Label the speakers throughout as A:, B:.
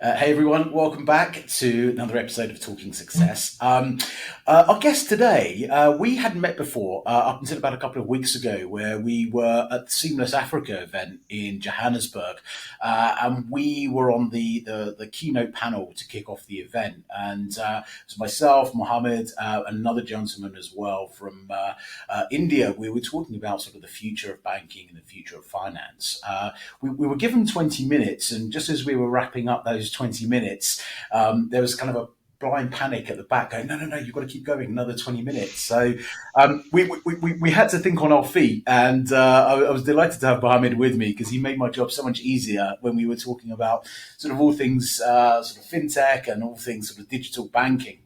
A: Hey everyone, welcome back to another episode of Talking Success. Our guest today, we hadn't met before up until about a couple of weeks ago, where we were at the Seamless Africa event in Johannesburg, and we were on the keynote panel to kick off the event. And it was myself, Mohammed, and another gentleman as well from India. We were talking about sort of the future of banking and the future of finance. We were given 20 minutes, and just as we were wrapping up those 20 minutes, there was kind of a blind panic at the back going, no, you've got to keep going another 20 minutes. So we had to think on our feet. And I was delighted to have Mohammed with me because he made my job so much easier when we were talking about sort of all things sort of fintech and all things sort of digital banking.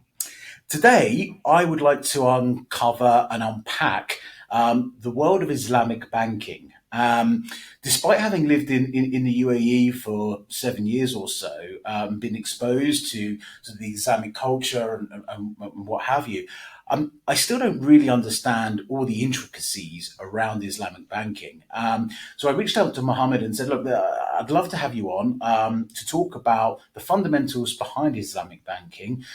A: Today, I would like to uncover and unpack the world of Islamic banking. Despite having lived in the UAE for 7 years or so, been exposed to sort of the Islamic culture and what have you, I still don't really understand all the intricacies around Islamic banking. So I reached out to Mohammed and said, look, I'd love to have you on to talk about the fundamentals behind Islamic banking,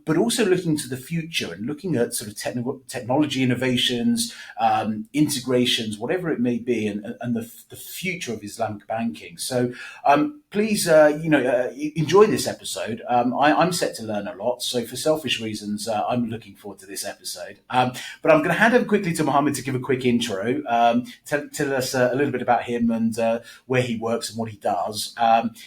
A: but also looking to the future and looking at sort of technology innovations, integrations, whatever it may be, and the future of Islamic banking. So please, enjoy this episode. I'm set to learn a lot. So for selfish reasons, I'm looking forward to this episode. But I'm going to hand over quickly to Mohammed to give a quick intro, tell us a little bit about him and where he works and what he does.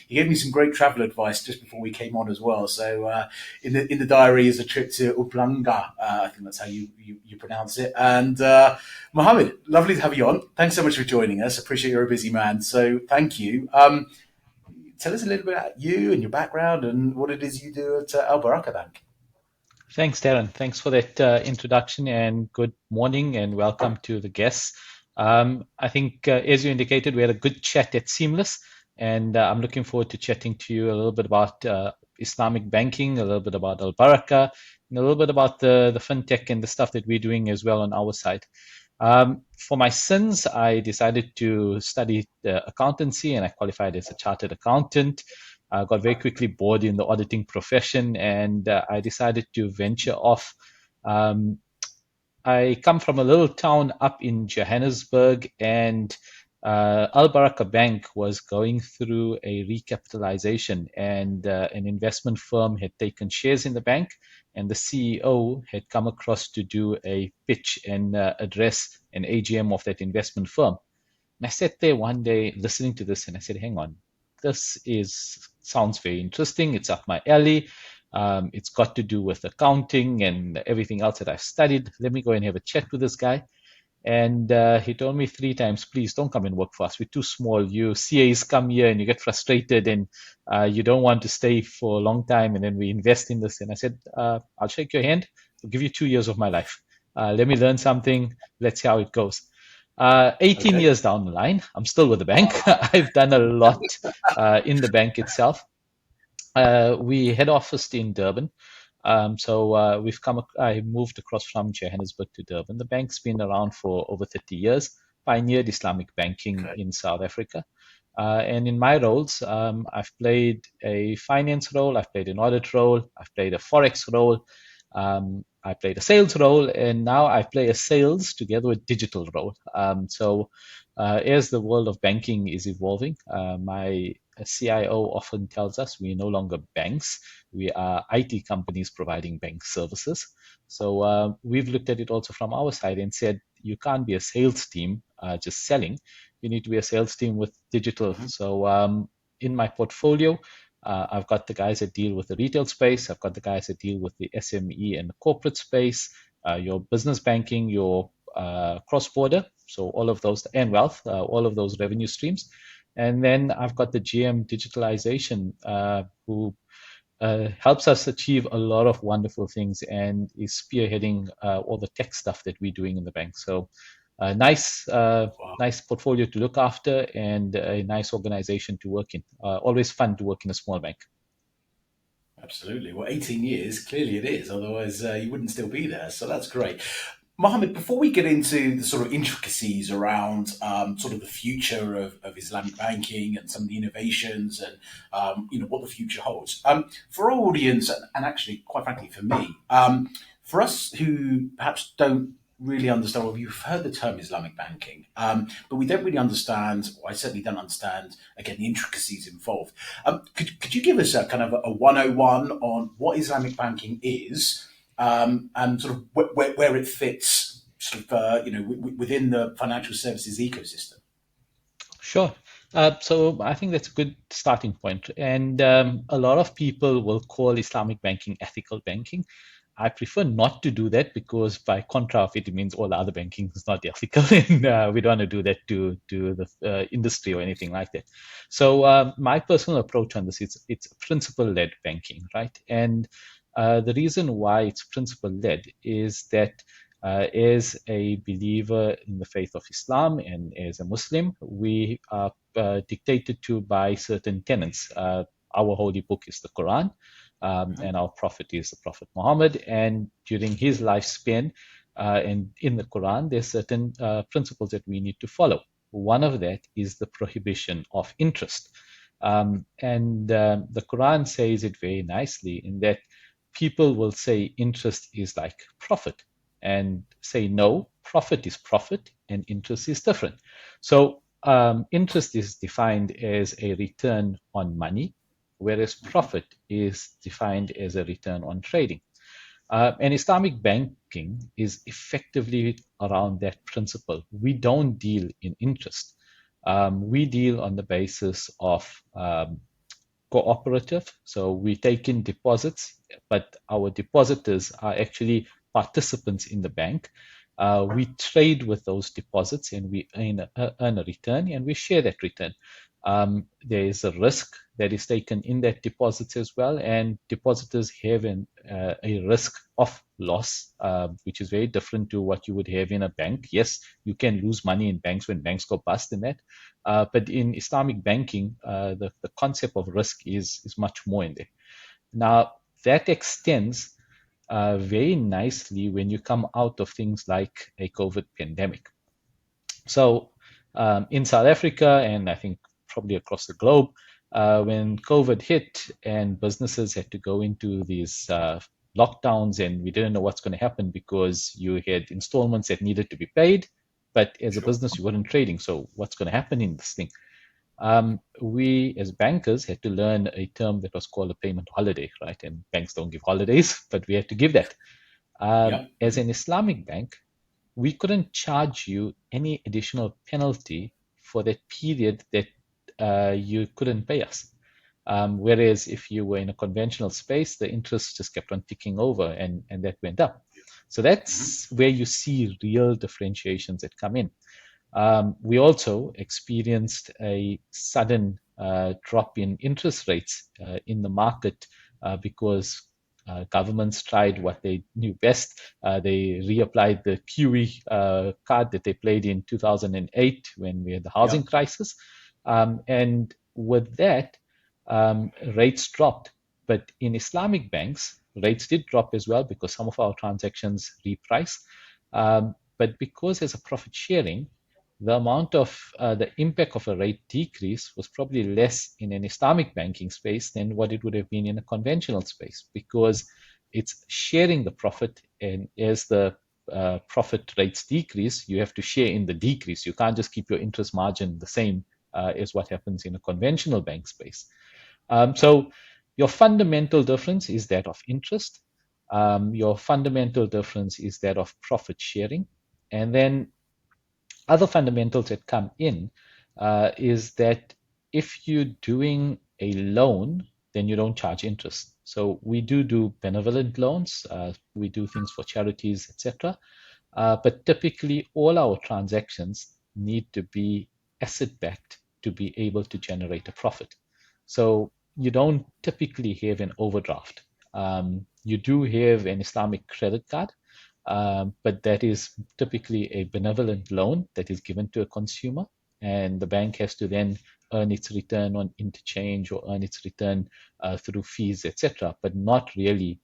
A: He gave me some great travel advice just before we came on as well. So in the diary is a trip to Uplanga. I think that's how you pronounce it. And Mohammed, lovely to have you on. Thanks so much for joining us. Appreciate you're a busy man. So thank you. Tell us a little bit about you and your background and what it is you do at Baraka Bank.
B: Thanks, Darren. Thanks for that introduction and good morning and welcome to the guests. I think, as you indicated, we had a good chat at Seamless, and I'm looking forward to chatting to you a little bit about Islamic banking, a little bit about Al Baraka, and a little bit about the fintech and the stuff that we're doing as well on our side. For my sins, I decided to study accountancy and I qualified as a chartered accountant. I got very quickly bored in the auditing profession and I decided to venture off. I come from a little town up in Johannesburg, and Al Baraka Bank was going through a recapitalization, and an investment firm had taken shares in the bank, and the CEO had come across to do a pitch and address an AGM of that investment firm. And I sat there one day listening to this, and I said, "Hang on, this is sounds very interesting. It's up my alley. It's got to do with accounting and everything else that I've studied. Let me go and have a chat with this guy." And he told me 3 times, "Please don't come and work for us. We're too small. You CAs come here and you get frustrated and you don't want to stay for a long time. And then we invest in this." And I said, "I'll shake your hand. I'll give you 2 years of my life. Let me learn something. Let's see how it goes." 18
A: Okay.
B: years down the line, I'm still with the bank. I've done a lot in the bank itself. We head office in Durban. So I moved across from Johannesburg to Durban. The bank's been around for over 30 years, pioneered Islamic banking
A: Okay.
B: in South Africa. And in my roles, I've played a finance role, I've played an audit role, I've played a forex role, I played a sales role, and now I play a sales together with digital role. As the world of banking is evolving, my CIO often tells us we're no longer banks, we are IT companies providing bank services. So we've looked at it also from our side and said you can't be a sales team just selling. You need to be a sales team with digital.
A: Mhm.
B: So in my portfolio, I've got the guys that deal with the retail space. I've got the guys that deal with the SME and the corporate space, your business banking, your cross-border. So all of those, and wealth, all of those revenue streams. And then I've got the GM digitalization, who helps us achieve a lot of wonderful things and is spearheading all the tech stuff that we're doing in the bank. So
A: Wow.
B: nice portfolio to look after and a nice organization to work in. Always fun to work in a small bank.
A: Absolutely. Well, 18 years, clearly it is. Otherwise, you wouldn't still be there. So that's great. Mohammed, before we get into the sort of intricacies around sort of the future of Islamic banking and some of the innovations and what the future holds, for our audience and actually, quite frankly, for me, for us who perhaps don't really understand, well, you've heard the term Islamic banking, but we don't really understand, or I certainly don't understand, again, the intricacies involved. Could you give us a kind of a 101 on what Islamic banking is? And sort of where it fits, sort of within the financial services ecosystem.
B: Sure. So I think that's a good starting point. And a lot of people will call Islamic banking ethical banking. I prefer not to do that because, by contra of it, it means all the other banking is not ethical, and we don't want to do that to the industry or anything like that. So my personal approach on this is it's principle-led banking, right? And the reason why it's principle-led is that as a believer in the faith of Islam and as a Muslim, we are dictated to by certain tenets. Our holy book is the Quran, and our prophet is the Prophet Muhammad. And during his lifespan, and in the Quran, there's certain principles that we need to follow. One of that is the prohibition of interest. And the Quran says it very nicely in that people will say interest is like profit and say no, profit is profit and interest is different. So interest is defined as a return on money, whereas profit is defined as a return on trading. And Islamic banking is effectively around that principle. We don't deal in interest. We deal on the basis of cooperative. So we take in deposits, but our depositors are actually participants in the bank. We trade with those deposits and we earn a return and we share that return. There is a risk that is taken in that deposits as well, and depositors have a risk of loss, which is very different to what you would have in a bank. Yes, you can lose money in banks when banks go bust in that, but in Islamic banking, the concept of risk is much more in there. Now, that extends very nicely when you come out of things like a COVID pandemic. So in South Africa, and I think probably across the globe, when COVID hit and businesses had to go into these lockdowns and we didn't know what's going to happen because you had installments that needed to be paid, but as a
A: Sure.
B: business, you weren't trading. So what's going to happen in this thing? We as bankers had to learn a term that was called a payment holiday, right? And banks don't give holidays, but we had to give that.
A: Yeah.
B: As an Islamic bank, we couldn't charge you any additional penalty for that period that you couldn't pay us. Whereas if you were in a conventional space, the interest just kept on ticking over and that went up. So
A: Mm-hmm.
B: that's where you see real differentiations that come in. We also experienced a sudden drop in interest rates in the market because governments tried what they knew best. They reapplied the QE card that they played in 2008 when we had the
A: Yeah.
B: housing crisis. And with that, rates dropped. But in Islamic banks, rates did drop as well because some of our transactions reprice. But because there's a profit sharing, the amount of the impact of a rate decrease was probably less in an Islamic banking space than what it would have been in a conventional space because it's sharing the profit, and as the profit rates decrease, you have to share in the decrease. You can't just keep your interest margin the same as what happens in a conventional bank space. So your fundamental difference is that of interest. Your fundamental difference is that of profit sharing. And then other fundamentals that come in is that if you're doing a loan, then you don't charge interest. So we do benevolent loans. We do things for charities, etc. But typically, all our transactions need to be asset backed to be able to generate a profit. So you don't typically have an overdraft. You do have an Islamic credit card, but that is typically a benevolent loan that is given to a consumer, and the bank has to then earn its return on interchange or earn its return through fees, etc., but not really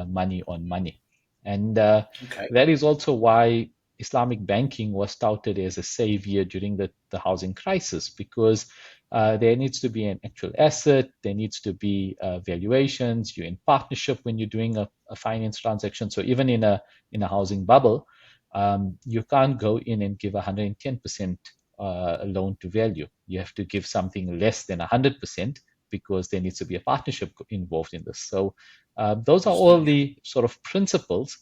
B: money on money. And
A: Okay.
B: that is also why Islamic banking was touted as a savior during the housing crisis, because there needs to be an actual asset, there needs to be valuations, you're in partnership when you're doing a finance transaction. So even in a housing bubble, you can't go in and give 110% loan to value. You have to give something less than 100% because there needs to be a partnership involved in this. So those are all
A: Understood.
B: the sort of principles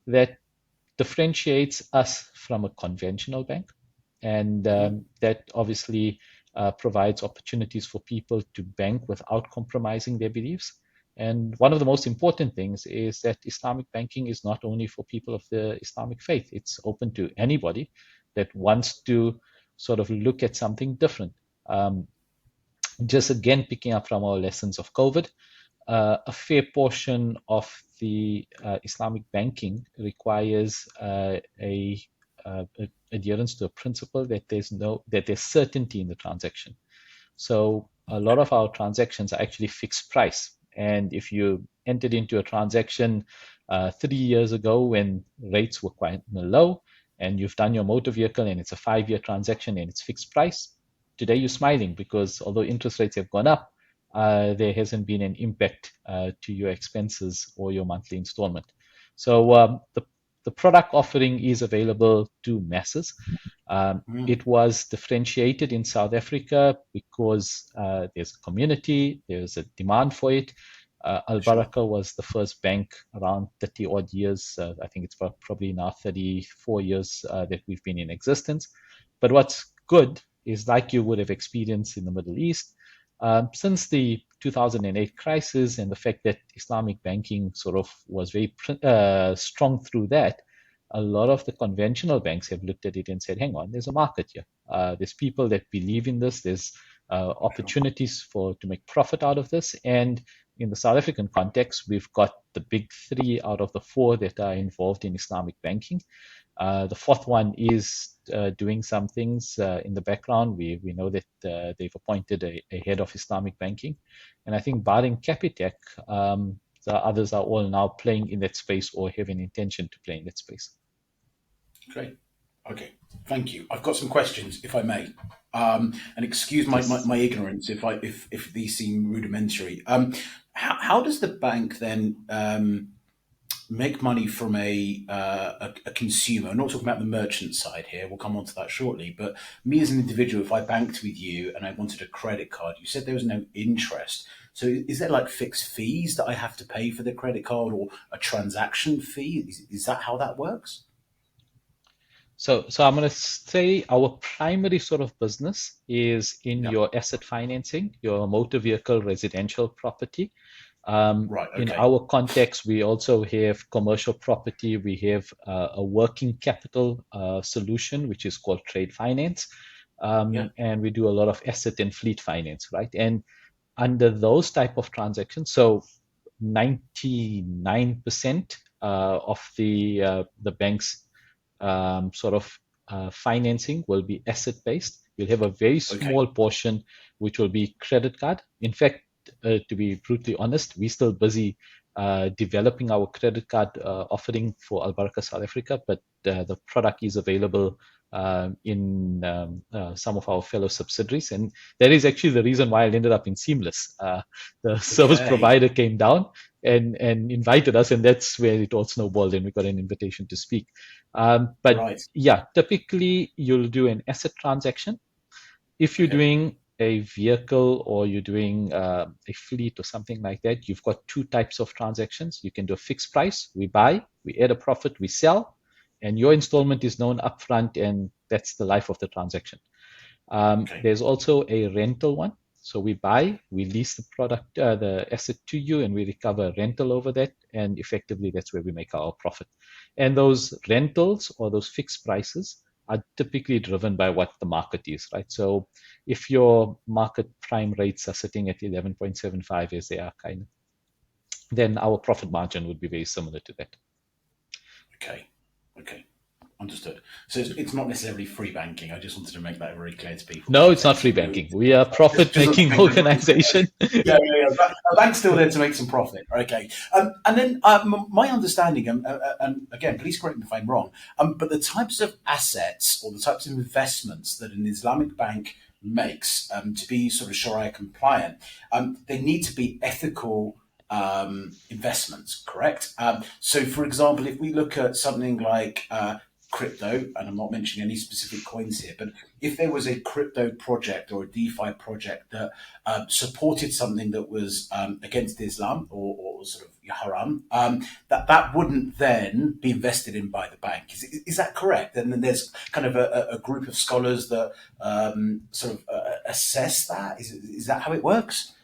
B: that differentiates us from a conventional bank, and
A: Mhm.
B: that obviously provides opportunities for people to bank without compromising their beliefs. And one of the most important things is that Islamic banking is not only for people of the Islamic faith, it's open to anybody that wants to sort of look at something different. Um, just again, picking up from our lessons of COVID, a fair portion of the Islamic banking requires adherence to a principle that there's certainty in the transaction. So a lot of our transactions are actually fixed price. And if you entered into a transaction 3 years ago when rates were quite low, and you've done your motor vehicle and it's a 5-year transaction and it's fixed price, today you're smiling because although interest rates have gone up, there hasn't been an impact to your expenses or your monthly installment. So the product offering is available to masses.
A: Mm.
B: It was differentiated in South Africa because there's a community, there's a demand for it. Al
A: Sure.
B: Baraka was the first bank around 30 odd years. I think it's probably now 34 years that we've been in existence. But what's good is, like you would have experienced in the Middle East, since the 2008 crisis and the fact that Islamic banking sort of was very strong through that, a lot of the conventional banks have looked at it and said, hang on, there's a market here. There's people that believe in this. There's
A: Sure.
B: opportunities to make profit out of this. And in the South African context, we've got the big three out of the four that are involved in Islamic banking. The fourth one is doing some things in the background. We know that they've appointed a head of Islamic banking. And I think barring Capitec, the others are all now playing in that space or have an intention to play in that space.
A: Great. Okay. Thank you. I've got some questions, if I may. And excuse
B: Yes.
A: my ignorance if these seem rudimentary. How does the bank then make money from a consumer? I'm not talking about the merchant side here. We'll come on to that shortly. But me as an individual, if I banked with you and I wanted a credit card, you said there was no interest. So is there like fixed fees that I have to pay for the credit card or a transaction fee? Is that how that works?
B: So I'm going to say our primary sort of business is in
A: Yeah.
B: your asset financing, your motor vehicle residential property.
A: Right.
B: In
A: Okay.
B: our context, we also have commercial property. We have a working capital solution, which is called trade finance.
A: Yeah.
B: And we do a lot of asset and fleet finance, right? And under those type of transactions, so 99% of the bank's sort of financing will be asset based. You'll have a very
A: Okay.
B: small portion which will be credit card. In fact, to be brutally honest, we're still busy developing our credit card offering for Al Baraka South Africa, but the product is available in some of our fellow subsidiaries. And that is actually the reason why I ended up in Seamless. The service
A: Okay.
B: provider came down and invited us, and that's where it all snowballed, and we got an invitation to speak. But
A: Right.
B: yeah, typically you'll do an asset transaction. If you're
A: Okay.
B: doing a vehicle or you're doing a fleet or something like that, you've got two types of transactions. You can do a fixed price. We buy, we add a profit, we sell, and your installment is known upfront, and that's the life of the transaction.
A: Okay.
B: There's also a rental one. So we buy, we lease the product, the asset to you, and we recover rental over that. And effectively, that's where we make our profit. And those rentals or those fixed prices are typically driven by what the market is, right? So if your market prime rates are sitting at 11.75 as they are kind of, then our profit margin would be very similar to that.
A: Okay. Okay. Understood. So it's not necessarily free banking. I just wanted to make that very clear to people.
B: No, it's
A: Okay,
B: not
A: so
B: free banking. We are a profit
A: just
B: making organization.
A: yeah, yeah, yeah. A bank's still there to make some profit. Okay. And then my understanding, and again, please correct me if I'm wrong, but the types of assets or the types of investments that an Islamic bank makes to be sort of Sharia compliant, they need to be ethical investments, correct? So, for example, if we look at something like crypto, and I'm not mentioning any specific coins here, but if there was a crypto project or a DeFi project that supported something that was against Islam or sort of haram, that wouldn't then be invested in by the bank. Is that correct? And then there's kind of a group of scholars that sort of assess that. Is that how it works?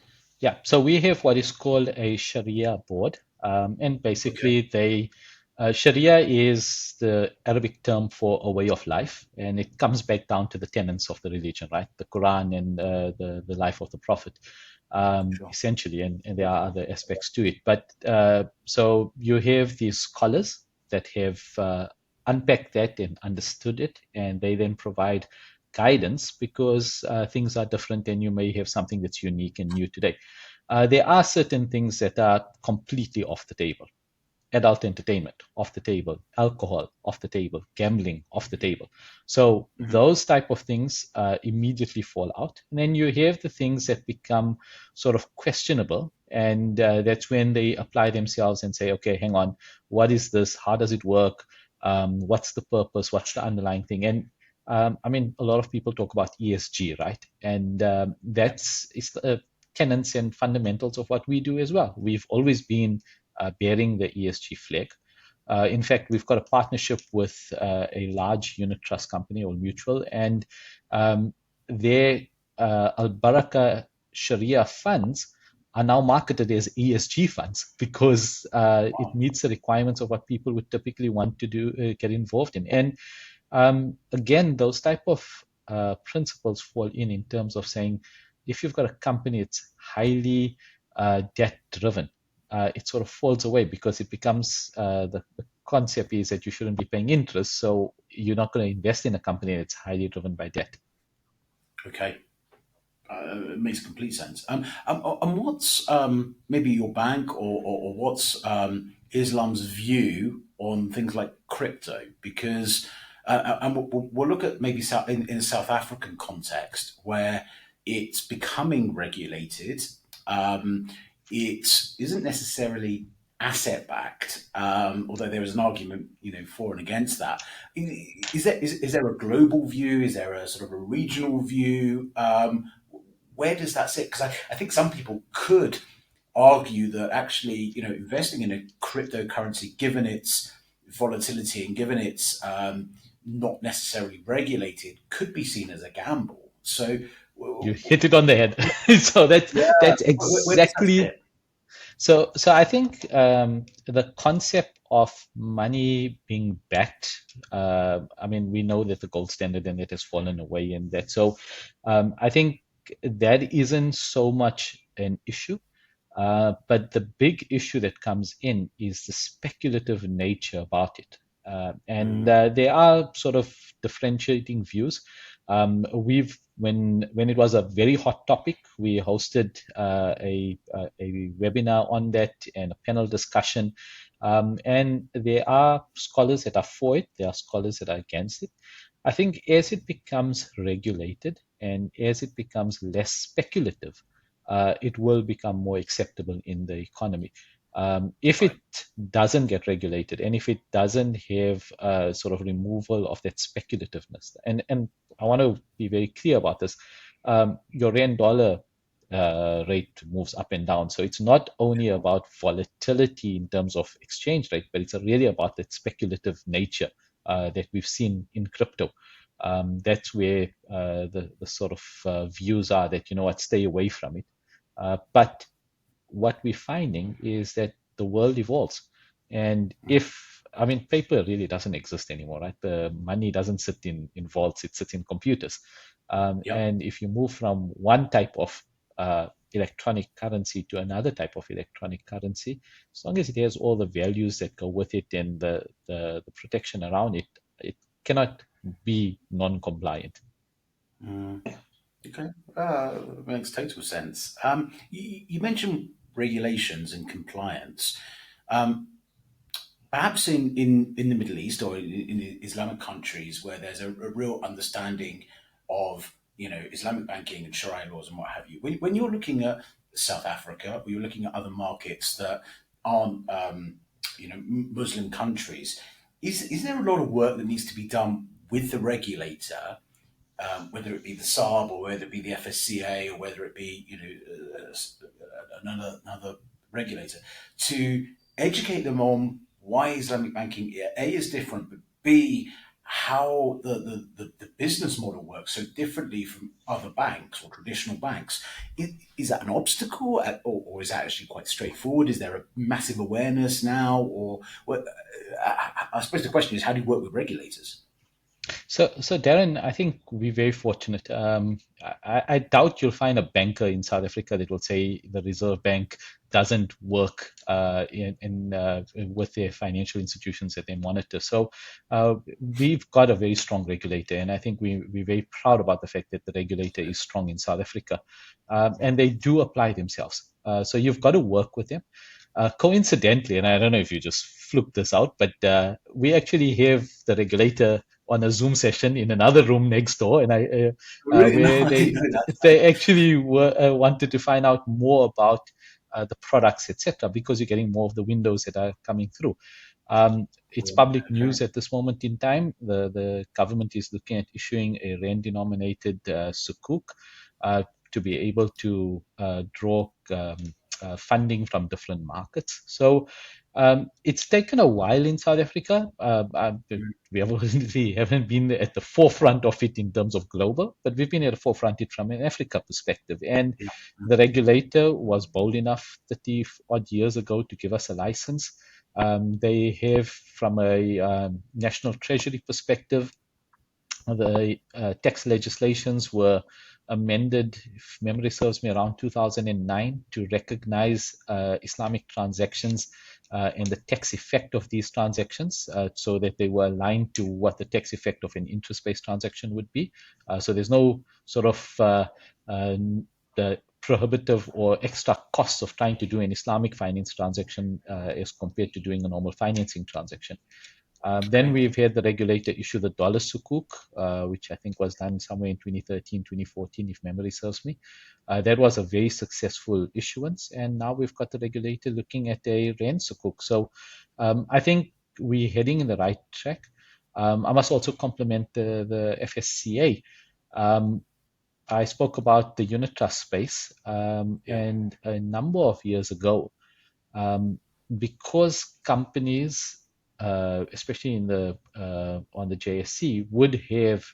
B: Yeah, so we have what is called a Sharia board, and
A: Okay,
B: basically Sharia is the Arabic term for a way of life, and it comes back down to the tenets of the religion, right? The Quran and the life of the Prophet,
A: sure.
B: essentially, and there are other aspects to it. But so you have these scholars that have unpacked that and understood it, and they then provide guidance because things are different and you may have something that's unique and new today. There are certain things that are completely off the table. Adult entertainment off the table, alcohol off the table, gambling off the table. So
A: Mhm.
B: those type of things immediately fall out. And then you have the things that become sort of questionable. And that's when they apply themselves and say, okay, hang on, what is this? How does it work? What's the purpose? What's the underlying thing? And I mean, a lot of people talk about ESG, right? And
A: Yeah.
B: that's it's the tenets and fundamentals of what we do as well. We've always been bearing the ESG flag. In fact, we've got a partnership with a large unit trust company or mutual, and their Al Baraka Sharia funds are now marketed as ESG funds because it
A: Wow.
B: meets the requirements of what people would typically want to do, get involved in. And again, those type of principles fall in terms of saying if you've got a company that's highly debt driven, it sort of falls away because it becomes the concept is that you shouldn't be paying interest, so you're not going to invest in a company that's highly driven by debt.
A: Okay. It makes complete sense. And what's maybe your bank or what's Islam's view on things like crypto? Because and we'll look at maybe in a South African context where it's becoming regulated. Um, it isn't necessarily asset backed, although there is an argument, for and against that. Is there a global view? Is there a sort of a regional view? Where does that sit? Because I think some people could argue that actually, investing in a cryptocurrency, given its volatility and given its not necessarily regulated, could be seen as a gamble. So,
B: You hit it on the head. So
A: yeah,
B: that's
A: where does that
B: exactly.
A: sit?
B: So I think the concept of money being backed. I mean, we know that the gold standard and it has fallen away, and that. So I think that isn't so much an issue. But the big issue that comes in is the speculative nature about it. And
A: Mm,
B: there are sort of differentiating views. When it was a very hot topic, we hosted a webinar on that and a panel discussion. And there are scholars that are for it, there are scholars that are against it. I think as it becomes regulated and as it becomes less speculative, it will become more acceptable in the economy. If it
A: right.
B: doesn't get regulated and if it doesn't have sort of removal of that speculativeness, and I want to be very clear about this, your rand dollar rate moves up and down. So it's not only about volatility in terms of exchange rate, but it's really about that speculative nature that we've seen in crypto. That's where the sort of views are that, you know what, stay away from it. But what we're finding is that the world evolves. And
A: Mm,
B: if, I mean, paper really doesn't exist anymore, right? The money doesn't sit in vaults, it sits in computers.
A: yep.
B: And if you move from one type of electronic currency to another type of electronic currency, as long as it has all the values that go with it and the protection around it, It cannot be non-compliant.
A: Mm, okay, makes total sense. You mentioned regulations and compliance. Um, Perhaps in the Middle East or in Islamic countries where there's a real understanding of Islamic banking and Sharia laws and what have you. When you're looking at South Africa or you're looking at other markets that aren't Muslim countries, is there a lot of work that needs to be done with the regulator, whether it be the SARB or whether it be the FSCA or whether it be another regulator, to educate them on why Islamic banking is different, but B, how the business model works so differently from other banks or traditional banks. Is that an obstacle, or is that actually quite straightforward? Is there a massive awareness now, or I suppose the question is, how do you work with regulators?
B: So Darren, I think we're very fortunate. I doubt you'll find a banker in South Africa that will say the Reserve Bank doesn't work with their financial institutions that they monitor. So we've got a very strong regulator, and I think we're very proud about the fact that the regulator is strong in South Africa, and they do apply themselves. So you've got to work with them. Coincidentally, and I don't know if you just flipped this out, but we actually have the regulator on a Zoom session in another room next door, and
A: Really? No,
B: where
A: I didn't know that.
B: they actually wanted to find out more about the products, etc., because you're getting more of the windows that are coming through. It's public
A: Okay.
B: news at this moment in time. The government is looking at issuing a rand-denominated sukuk to be able to draw funding from different markets. So it's taken a while in South Africa. We obviously haven't been at the forefront of it in terms of global, but we've been at the forefront of it from an Africa perspective. And the regulator was bold enough 30 odd years ago to give us a license. They have, from a national treasury perspective, the tax legislations were amended, if memory serves me, around 2009 to recognize Islamic transactions and the tax effect of these transactions so that they were aligned to what the tax effect of an interest-based transaction would be. So there's no sort of the prohibitive or extra costs of trying to do an Islamic finance transaction as compared to doing a normal financing transaction. Then
A: Okay.
B: we've had the regulator issue the dollar sukuk, which I think was done somewhere in 2013, 2014, if memory serves me. That was a very successful issuance, and now we've got the regulator looking at a rand sukuk. So I think we're heading in the right track. I must also compliment the FSCA. I spoke about the unit trust space,
A: Yeah.
B: and a number of years ago, um, because companies, especially in the on the JSC, would have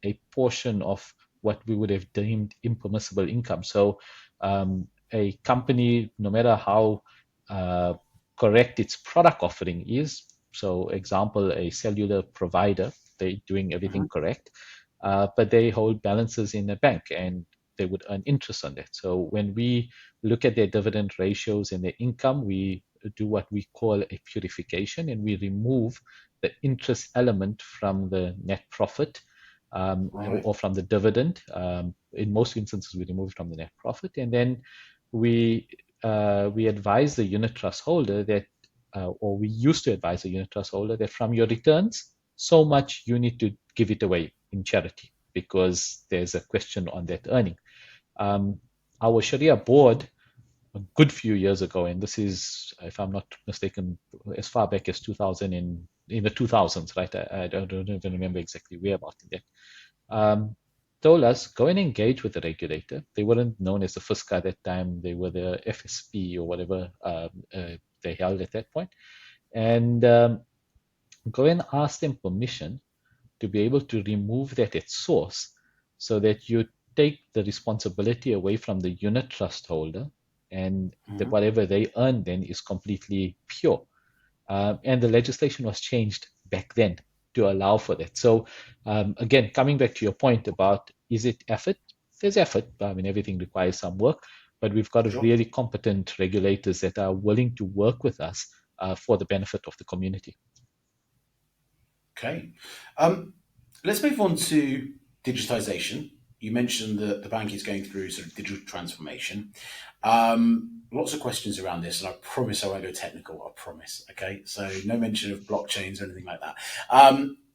B: a portion of what we would have deemed impermissible income. So a company, no matter how correct its product offering is, so example, a cellular provider, they're doing everything
A: Mhm.
B: correct, but they hold balances in a bank and they would earn interest on that. So when we look at their dividend ratios and their income, we do what we call a purification, and we remove the interest element from the net profit
A: Right.
B: or from the dividend. In most instances, we remove it from the net profit, and then we advise the unit trust holder that, or we used to advise the unit trust holder that from your returns, so much you need to give it away in charity because there's a question on that earning. Um, our Sharia board a good few years ago, and this is, if I'm not mistaken, as far back as 2000 in the 2000s, right? I don't even remember exactly where about in that. Told us go and engage with the regulator. They weren't known as the FISCA at that time; they were the FSP or whatever they held at that point, and go and ask them permission to be able to remove that at source so that you take the responsibility away from the unit trust holder and that
A: Mhm.
B: whatever they earn then is completely pure. And the legislation was changed back then to allow for that. So, again, coming back to your point about is it effort? There's effort. I mean, everything requires some work, but we've got
A: Sure.
B: really competent regulators that are willing to work with us for the benefit of the community.
A: Okay. Um, let's move on to digitization. You mentioned that the bank is going through sort of digital transformation. Lots of questions around this, and I promise I won't go technical. I promise. Okay, so no mention of blockchains or anything like that.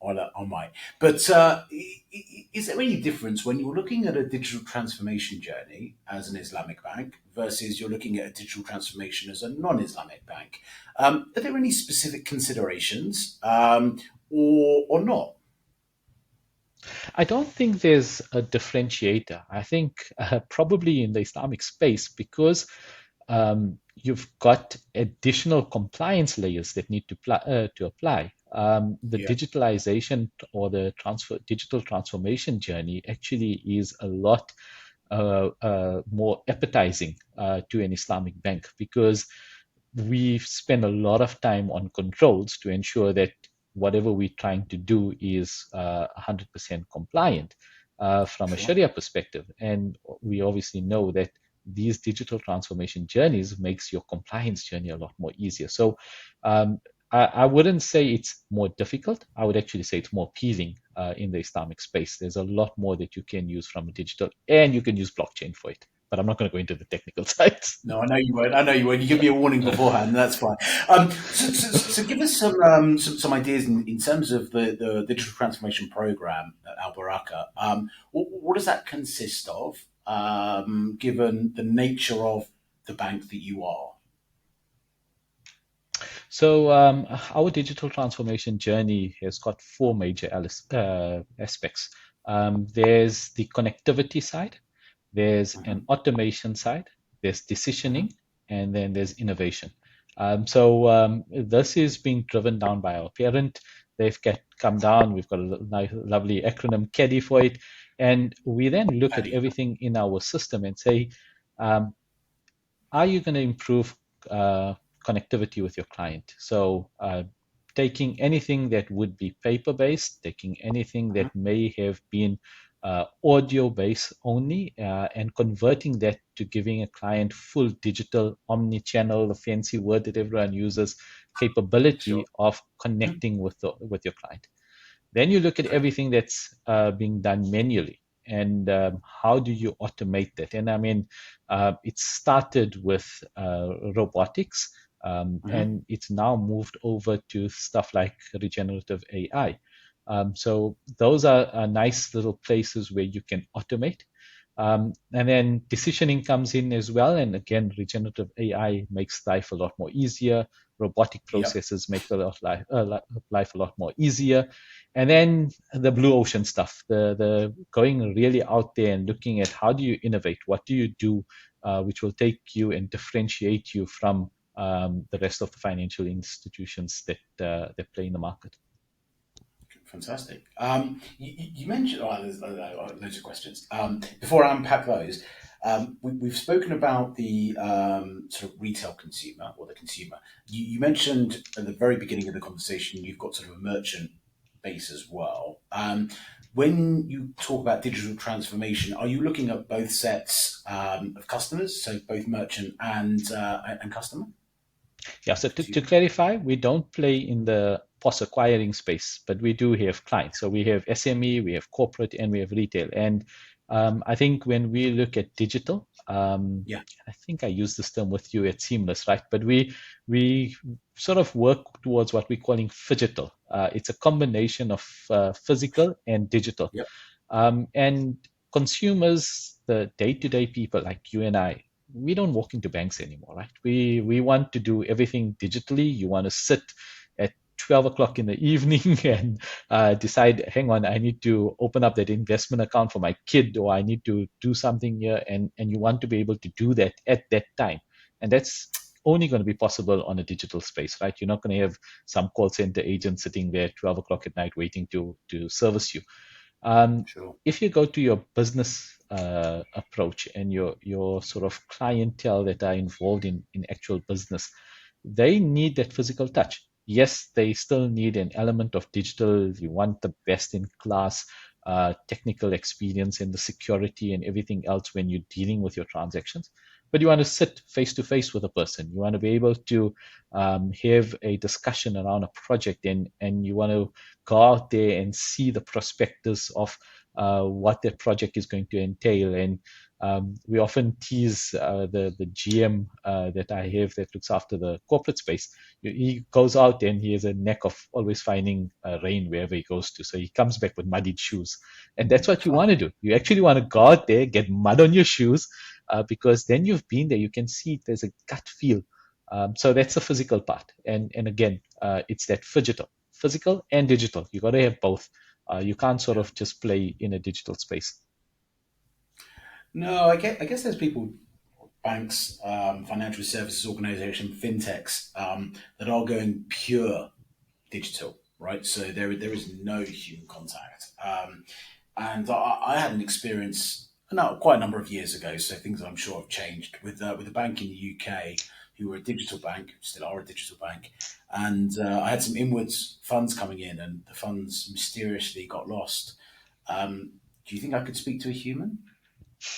A: Or I might. But is there any difference when you're looking at a digital transformation journey as an Islamic bank versus you're looking at a digital transformation as a non-Islamic bank? Are there any specific considerations, or not?
B: I don't think there's a differentiator. I think probably in the Islamic space, because you've got additional compliance layers that need to apply. The
A: Yeah,
B: digitalization or the digital transformation journey actually is a lot more appetizing to an Islamic bank because we spend a lot of time on controls to ensure that whatever we're trying to do is 100% compliant from a
A: sure.
B: Sharia perspective. And we obviously know that these digital transformation journeys makes your compliance journey a lot more easier. So I wouldn't say it's more difficult. I would actually say it's more appealing in the Islamic space. There's a lot more that you can use from a digital, and you can use blockchain for it. But I'm not going to go into the technical sides.
A: No, I know you won't. I know you won't. You give me a warning beforehand. That's fine. So give us some ideas in terms of the digital transformation program at Al Baraka. What does that consist of? Given the nature of the bank that you are.
B: So our digital transformation journey has got four major aspects. There's the connectivity side, there's an
A: Mhm.
B: automation side, there's decisioning,
A: Mhm.
B: and then there's innovation. So this is being driven down by our parent. Come down. We've got a nice, lovely acronym CADDY for it, and we then look at
A: Paddy.
B: everything in our system and say, um, are you going to improve uh, connectivity with your client? So, taking anything that would be paper based, taking anything
A: Mhm.
B: that may have been audio based only, and converting that to giving a client full digital, omni channel, the fancy word that everyone uses,
A: Sure.
B: capability of
A: Mhm.
B: connecting with your client. Then you look at
A: Okay.
B: everything that's being done manually, and how do you automate that? And I mean, it started with robotics,
A: Mhm.
B: and it's now moved over to stuff like regenerative AI. So those are nice little places where you can automate. And then decisioning comes in as well. And again, regenerative AI makes life a lot more easier. Robotic
A: Yep.
B: processes make life a lot more easier. And then the blue ocean stuff, the going really out there and looking at how do you innovate, what do you do, which will take you and differentiate you from the rest of the financial institutions that play in the market.
A: Fantastic. You mentioned, oh, there's loads of questions. Before I unpack those, we've spoken about the sort of retail consumer or the consumer. You mentioned at the very beginning of the conversation you've got sort of a merchant base as well. When you talk about digital transformation, are you looking at both sets of customers, so both merchant and customer?
B: Yeah, so to
A: Consumer?
B: clarify, we don't play in the POS acquiring space, but we do have clients. So we have SME, we have corporate, and we have retail. And I think when we look at digital,
A: Yeah.
B: I think I use this term with you at Seamless, right? But we sort of work towards what we're calling phygital. It's a combination of physical and digital.
A: Yep.
B: And consumers, the day-to-day people like you and I, we don't walk into banks anymore, right? We want to do everything digitally. You want to sit at 12 o'clock in the evening and decide, hang on, I need to open up that investment account for my kid, or I need to do something here, and you want to be able to do that at that time. And that's only going to be possible on a digital space, right? You're not going to have some call center agent sitting there at 12 o'clock at night waiting to service you. Um,
A: Sure.
B: if you go to your business approach and your sort of clientele that are involved in actual business, they need that physical touch. Yes, they still need an element of digital. You want the best in class technical experience and the security and everything else when you're dealing with your transactions. but you want to sit face to face with a person. You want to be able to have a discussion around a project, and you want to go out there and see the prospectus of what that project is going to entail. And we often tease the GM that I have that looks after the corporate space. He goes out and he has a knack of always finding rain wherever he goes to. So he comes back with muddied shoes. And that's what you want to do. You actually want to go out there, get mud on your shoes, because then you've been there. You can see there's a gut feel. So that's the physical part. And again, it's that physical and digital. You got to have both. You can't sort of just play in a digital space.
A: No, I guess there's people, banks, financial services organization, fintechs, that are going pure digital, right? So there is no human contact. And I had an experience, no, quite a number of years ago. So things I'm sure have changed with a bank in the UK who were a digital bank, still are a digital bank, and I had some inwards funds coming in, and the funds mysteriously got lost. Do you think I could speak to a human?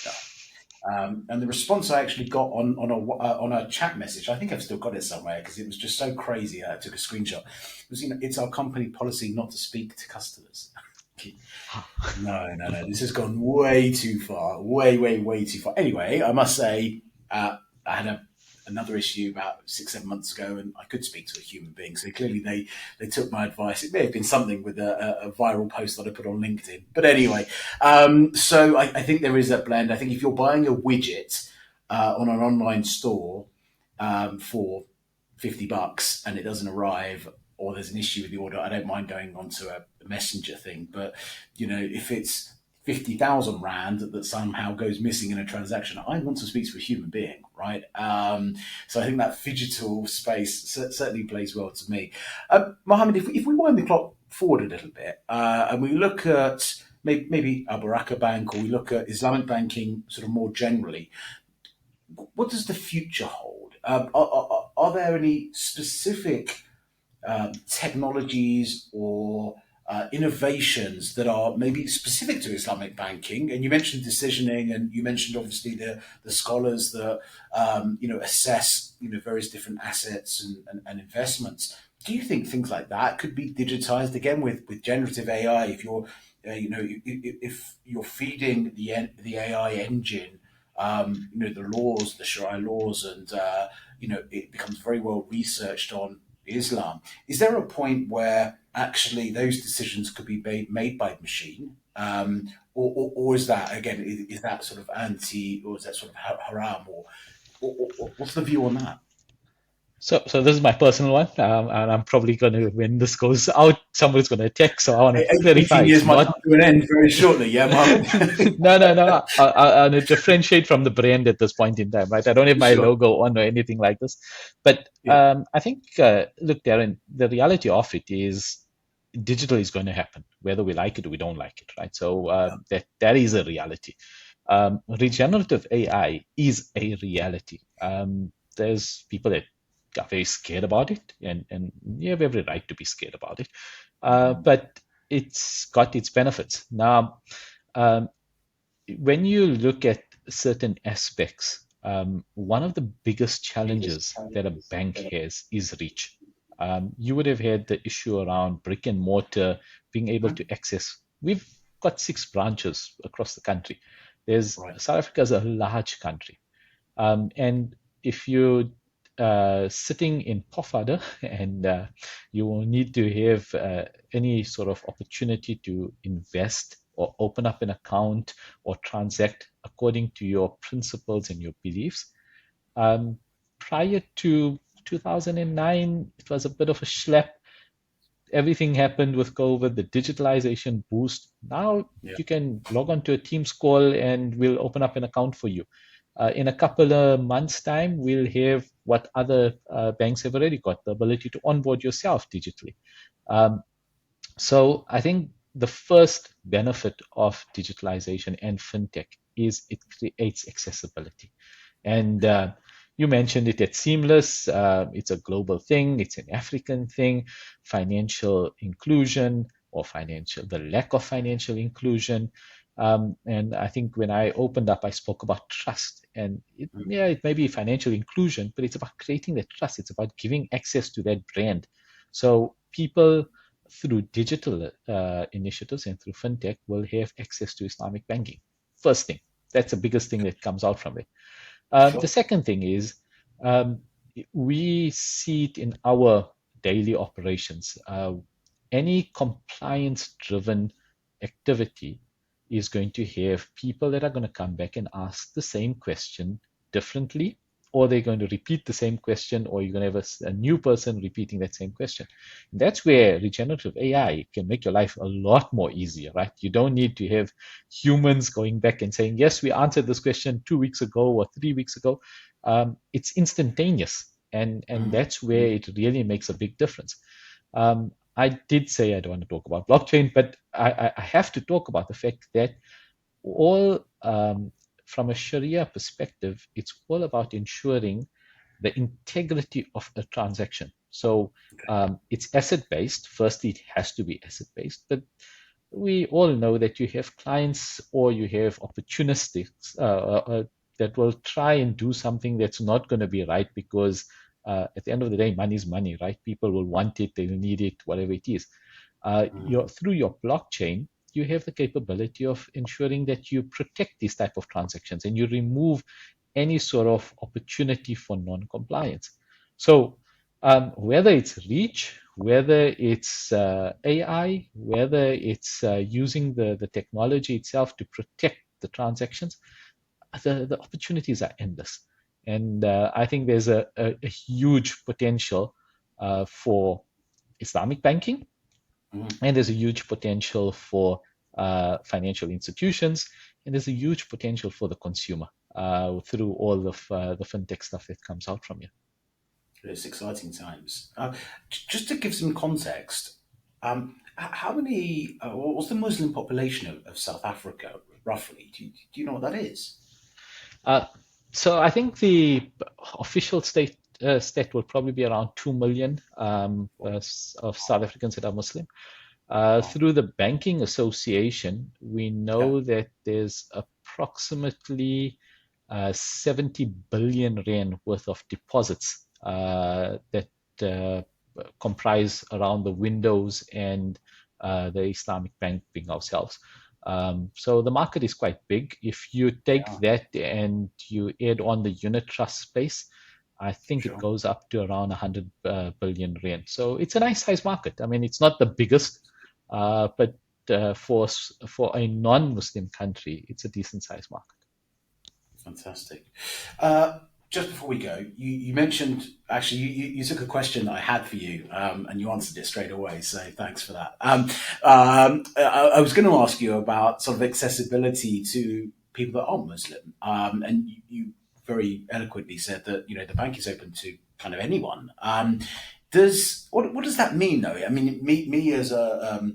A: No. And the response I actually got on a chat message, I think I've still got it somewhere because it was just so crazy. I took a screenshot. It was, it's our company policy not to speak to customers. No, no, no. This has gone way too far. Way, way, way too far. Anyway, I must say, I had another issue about 6, 7 months ago, and I could speak to a human being. So clearly, they took my advice. It may have been something with a viral post that I put on LinkedIn. But anyway, so I think there is that blend. I think if you're buying a widget on an online store for $50 and it doesn't arrive, or there's an issue with the order, I don't mind going onto a messenger thing. But if it's 50,000 rand that somehow goes missing in a transaction, I want to speak to a human being, right? So I think that digital space certainly plays well to me. Mohammed, if we wind the clock forward a little bit and we look at maybe Baraka Bank, or we look at Islamic banking sort of more generally, what does the future hold? Are there any specific technologies or innovations that are maybe specific to Islamic banking? And you mentioned decisioning, and you mentioned obviously the scholars that assess various different assets and investments. Do you think things like that could be digitized again with generative AI? If you're if you're feeding the AI engine, the laws, the Sharia laws, and it becomes very well researched on Islam. Is there a point where actually those decisions could be made by the machine, or is that again is that sort of anti, or is that sort of haram, or what's the view on that?
B: So this is my personal one, and I'm probably going to, when this goes out, somebody's going to attack. So I want to clarify
A: 18
B: it's
A: years might
B: not.
A: come to an end very shortly, yeah, Mohammed?
B: No, no, no. I want to differentiate from the brand at this point in time, right? I don't have my
A: Sure.
B: logo on or anything like this. But
A: Yeah.
B: I think, look, Darren, the reality of it is digital is going to happen, whether we like it or we don't like it, right? So
A: Yeah.
B: that is a reality. Regenerative AI is a reality. There's people that are very scared about it, and you have every right to be scared about it. But it's got its benefits. Now, um, when you look at certain aspects, one of the biggest challenges that a bank has is reach. You would have had the issue around brick and mortar being able to access. We've got 6 branches across the country. There's
A: Right.
B: South Africa is a large country, and if you sitting in Pofadder and you will need to have any sort of opportunity to invest or open up an account or transact according to your principles and your beliefs. Prior to 2009, it was a bit of a schlep. Everything happened with COVID, the digitalization boost. Now
A: Yeah.
B: you can log on to a Teams call and we'll open up an account for you. In a couple of months' time, we'll have what other banks have already got, the ability to onboard yourself digitally. Um, so I think the first benefit of digitalization and fintech is it creates accessibility. And you mentioned it at Seamless. It's a global thing. It's an African thing. Financial inclusion or the lack of financial inclusion. And I think when I opened up, I spoke about trust. And yeah, it may be financial inclusion, but it's about creating that trust. It's about giving access to that brand. So people through digital initiatives and through fintech will have access to Islamic banking. First thing, that's the biggest thing that comes out from it. The
A: Sure.
B: second thing is um, we see it in our daily operations. Any compliance driven activity is going to have people that are going to come back and ask the same question differently, or they're going to repeat the same question, or you're going to have a new person repeating that same question. And that's where regenerative AI can make your life a lot more easier, right? You don't need to have humans going back and saying, yes, we answered this question 2 weeks ago or 3 weeks ago. It's instantaneous. And that's where it really makes a big difference. I did say I don't want to talk about blockchain, but I have to talk about the fact that all from a Sharia perspective, it's all about ensuring the integrity of a transaction. So it's asset based. Firstly, it has to be asset based, but we all know that you have clients or you have opportunists that will try and do something that's not going to be right because at the end of the day, money is money, right? People will want it, they'll need it, whatever it is. Through your blockchain, you have the capability of ensuring that you protect these type of transactions and you remove any sort of opportunity for non-compliance. So whether it's reach, whether it's AI, whether it's using the technology itself to protect the transactions, the opportunities are endless. And I think there's a huge potential for Islamic banking, and there's a huge potential for financial institutions, and there's a huge potential for the consumer through all of the fintech stuff that comes out from you.
A: It's exciting times. Just to give some context, how many, what's the Muslim population of South Africa, roughly? Do you know what that is?
B: Uh, so I think the official state will probably be around 2 million of South Africans that are Muslim.
A: Wow.
B: Through the Banking Association, we
A: Yeah.
B: know that there's approximately 70 billion rand worth of deposits that uh, comprise around the windows and the Islamic Bank being ourselves. So the market is quite big. If you take
A: Yeah.
B: that and you add on the unit trust space, I think it
A: Sure.
B: goes up to around 100 billion rand. So it's a nice size market. I mean, it's not the biggest, but for a non-Muslim country, it's a decent size market.
A: Fantastic. Uh, just before we go, you mentioned actually you took a question that I had for you, and you answered it straight away. So thanks for that. I was going to ask you about sort of accessibility to people that aren't Muslim, and you very eloquently said that the bank is open to kind of anyone. Does what does that mean though? I mean, me as a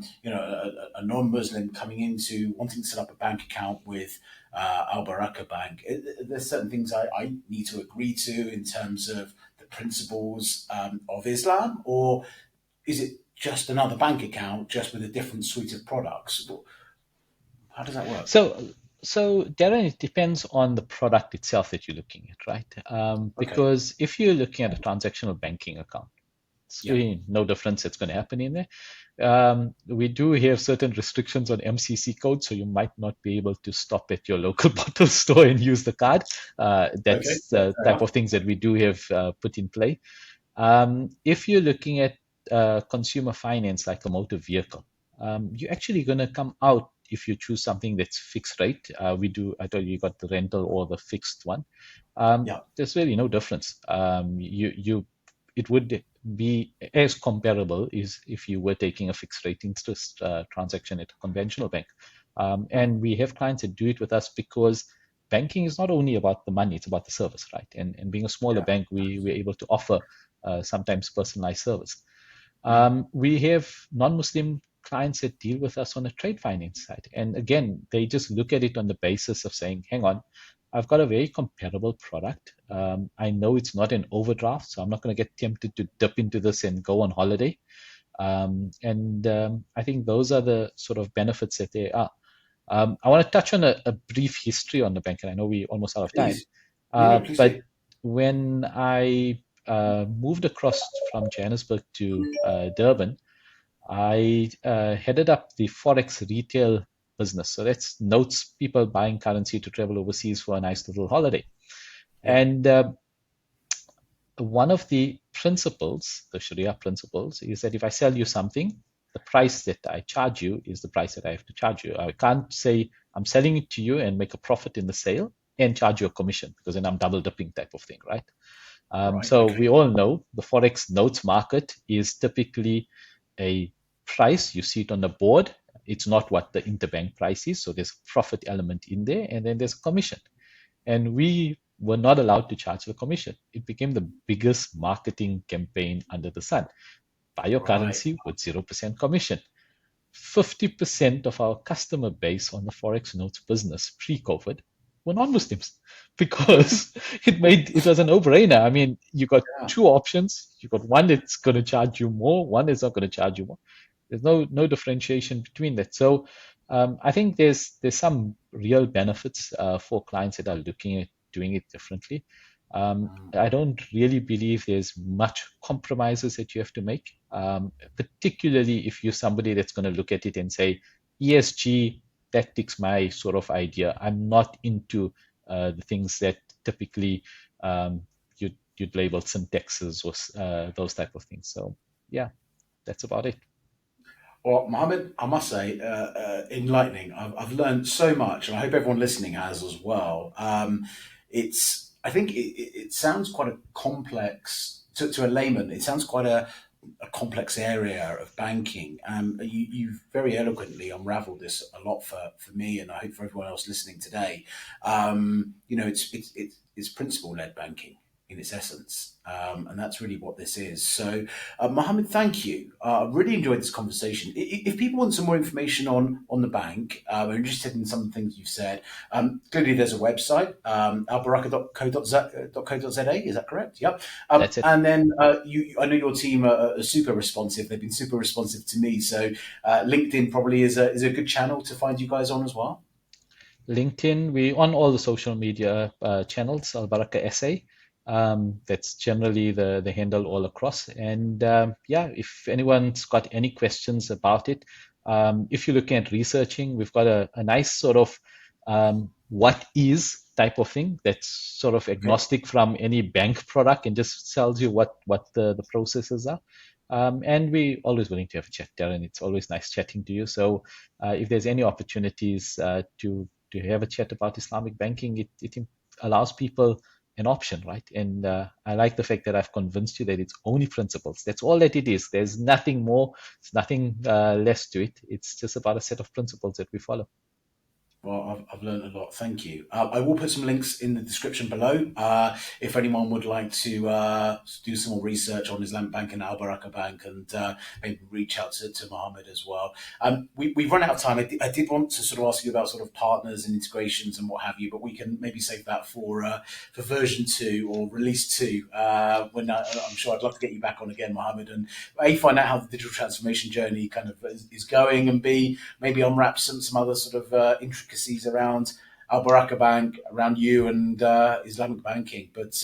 A: non-Muslim coming into wanting to set up a bank account with Al Baraka Bank, there's certain things I need to agree to in terms of the principles of Islam, or is it just another bank account just with a different suite of products? How does that work?
B: So, so Darren, it depends on the product itself that you're looking at, right?
A: Okay.
B: Because if you're looking at a transactional banking account, it's
A: Yeah.
B: really no difference that's going to happen in there. We do have certain restrictions on MCC code, so you might not be able to stop at your local bottle store and use the card.
A: Okay.
B: That's
A: Yeah.
B: the
A: Fair
B: type
A: enough.
B: of things that we do have put in play. If you're looking at consumer finance like a motor vehicle, you're actually going to come out if you choose something that's fixed rate. I told you, you got the rental or the fixed one.
A: Yeah.
B: There's really no difference. It would be as comparable as if you were taking a fixed rate interest transaction at a conventional bank. And we have clients that do it with us because banking is not only about the money, it's about the service, right? And being a smaller
A: Yeah.
B: bank, we're able to offer sometimes personalized service.
A: Mm.
B: We have non-Muslim clients that deal with us on a trade finance side. And again, they just look at it on the basis of saying, hang on, I've got a very comparable product. I know it's not an overdraft, so I'm not going to get tempted to dip into this and go on holiday. And I think those are the sort of benefits that there are. I want to touch on a brief history on the bank, and I know we're almost out of time.
A: Please. No, please
B: But
A: do.
B: when I moved across from Johannesburg to Durban, I headed up the Forex retail business. So that's notes people buying currency to travel overseas for a nice little holiday.
A: Yeah.
B: And one of the principles, the Sharia principles, is that if I sell you something, the price that I charge you is the price that I have to charge you. I can't say I'm selling it to you and make a profit in the sale and charge you a commission, because then I'm double dipping type of thing, right?
A: Right.
B: So
A: Okay.
B: we all know the Forex notes market is typically a price. You see it on the board. It's not what the interbank price is. So there's a profit element in there, and then there's a commission. And we were not allowed to charge the commission. It became the biggest marketing campaign under the sun. Buy your
A: Right.
B: currency with 0% commission. 50% of our customer base on the Forex notes business pre-COVID were non-Muslims, because it was a no-brainer. I mean, you got
A: Yeah.
B: two options. You got one that's going to charge you more, one that's not going to charge you more. There's no differentiation between that. So I think there's some real benefits for clients that are looking at doing it differently. I don't really believe there's much compromises that you have to make, particularly if you're somebody that's going to look at it and say, ESG, that ticks my sort of idea. I'm not into the things that typically you'd label syntaxes or those type of things. So yeah, that's about it.
A: Well, Mohammed, I must say, enlightening. I've learned so much, and I hope everyone listening has as well. I think it sounds quite a complex, to a layman, it sounds quite a complex area of banking. You've very eloquently unraveled this a lot for me, and I hope for everyone else listening today. It's principle led banking in its essence, and that's really what this is. So, Mohammed, thank you. I really enjoyed this conversation. If people want some more information on the bank, are interested in some of the things you've said, clearly there's a website, albaraka.co.za. Is that correct? Yep.
B: That's it.
A: And then I know your team are super responsive. They've been super responsive to me. So LinkedIn probably is a good channel to find you guys on as well.
B: LinkedIn, we on all the social media channels, Al Baraka SA. That's generally the handle all across. And yeah, if anyone's got any questions about it, if you're looking at researching, we've got a nice sort of what is type of thing that's sort of
A: Okay.
B: agnostic from any bank product and just tells you what the processes are. And we always willing to have a chat, Darren. It's always nice chatting to you. So if there's any opportunities to have a chat about Islamic banking, it allows people an option, right? And I like the fact that I've convinced you that it's only principles. That's all that it is. There's nothing more. It's nothing less to it. It's just about a set of principles that we follow.
A: Well, I've learned a lot. Thank you. I will put some links in the description below. If anyone would like to do some more research on Islamic Bank and Al Baraka Bank, and maybe reach out to Mohammed as well. We've run out of time. I did want to sort of ask you about sort of partners and integrations and what have you, but we can maybe save that for version 2 or release 2. When I'm sure I'd love to get you back on again, Mohammed, and A, find out how the digital transformation journey kind of is going, and B, maybe unwrap some other sort of intricacies around Al Baraka Bank, around you and Islamic banking. But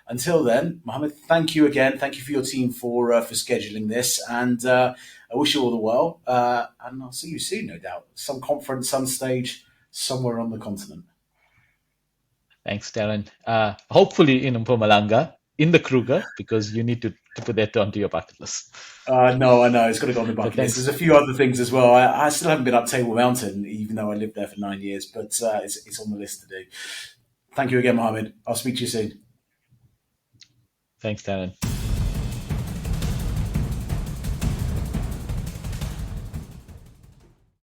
A: until then, Mohammed, thank you again. Thank you for your team for scheduling this, and I wish you all the well. And I'll see you soon, no doubt. Some conference, some stage, somewhere on the continent.
B: Thanks, Darren. Hopefully in Mpumalanga, in the Kruger, because you need to put that onto your bucket list.
A: No, I know. It's got to go on the
B: But
A: bucket list. There's
B: thanks.
A: a few other things as well. I still haven't been up Table Mountain, even though I lived there for 9 years, but it's on the list to do. Thank you again, Mohammed. I'll speak to you soon.
B: Thanks, Darren.